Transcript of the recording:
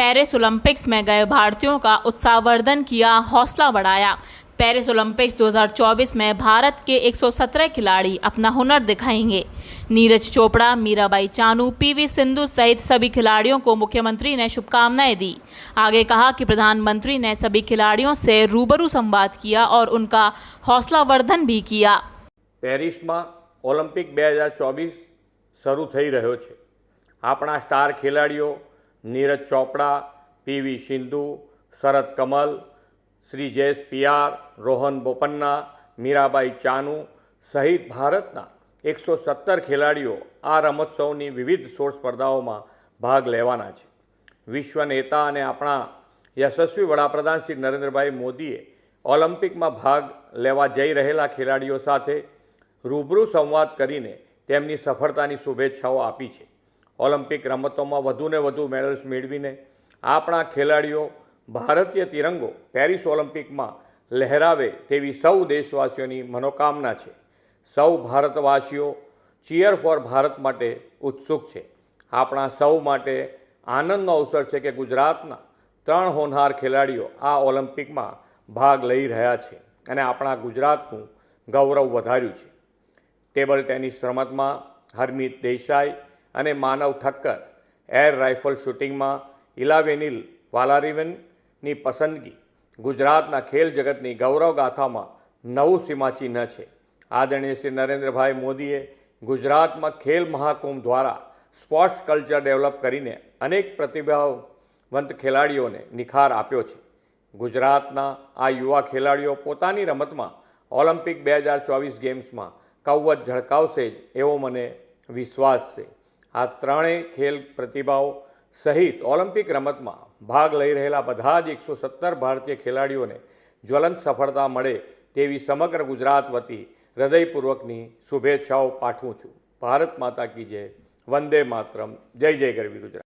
Paris Olympics में गए भारतीयों का उत्साहवर्धन किया, हौसला बढ़ाया। पेरिस ओलंपिक्स 2024 में भारत के 117 खिलाड़ी अपना हुनर दिखाएंगे। नीरज चोपड़ा, मीराबाई चानू, पीवी सिंधु सहित सभी खिलाड़ियों को मुख्यमंत्री ने शुभकामनाएं दी। आगे कहा कि प्रधानमंत्री ने सभी खिलाड़ियों से रूबरू संवाद किया और उनका हौसलावर्धन भी किया। पेरिस में ओलंपिक 2024 शुरू थई रह्यो छे। आपणा स्टार खिलाड़ीओ नीरज चोपड़ा, पीवी सिंधु, शरद कमल, श्री जयेश पीआर, रोहन बोपन्ना, मीराबाई चानू सहित भारतना 117 खिलाड़ीओ आ रमोत्सवनी विविध 16 स्पर्धाओं में भाग लेवाना छे। विश्व नेता अने आपणा यशस्वी वडाप्रधान श्री नरेन्द्रभाई मोदीए ओलंपिक में भाग लेवा जई रहेला खिलाड़ीओ साथे रूबरू संवाद करीने तेमनी सफलतानी शुभेच्छाओ आपी छे। ओलंपिक रमतों में वधु ने वधु मेडल्स मेळवीने आपणा खिलाड़ीओ भारतीय तिरंगो पेरिस ओलंपिक में लहरावे तेवी सौ देशवासीओनी मनोकामना छे। सौ भारतवासीओ चीयर फॉर भारत माटे उत्सुक छे। आपणा सौ माटे आनंदनो अवसर छे के गुजरातना 3 होनहार खिलाड़ीओ आ ओलंपिक में भाग लई रह्या छे अने आपणा गुजरातनुं गौरव वधार्युं छे। टेबल टेनिस रमत में हरमीत देसाई अने मानव ठक्कर, एयर राइफल शूटिंग में इलावेनिल वालारिवननी पसंदगी गुजरातना खेल जगतनी गौरव गाथा में नवुं सीमाचिन्ह है। आदरणीय श्री नरेन्द्रभाई मोदीए गुजरात में खेल महाकुंभ द्वारा स्पोर्ट्स कल्चर डेवलप करीने अनेक प्रतिभावंत खिलाड़ीओ ने निखार आप्यो छे। गुजरातना आ युवा खिलाड़ीओ पोतानी रमत में ओलंपिक 2024 गेम्स में कवच झळकावशे ज एवो मने विश्वास है। आ त्रणेय खेल प्रतिभाओं सहित ओलंपिक रमत में भाग लई रहेला बधा ज 117 भारतीय खिलाड़ीओ ने ज्वलंत सफलता मळे तेवी समग्र गुजरात वती हृदयपूर्वकनी शुभेच्छाओं पाठवुं छुं। भारत माता की जय, वंदे मातरम, जय जय गरवी गुजरात।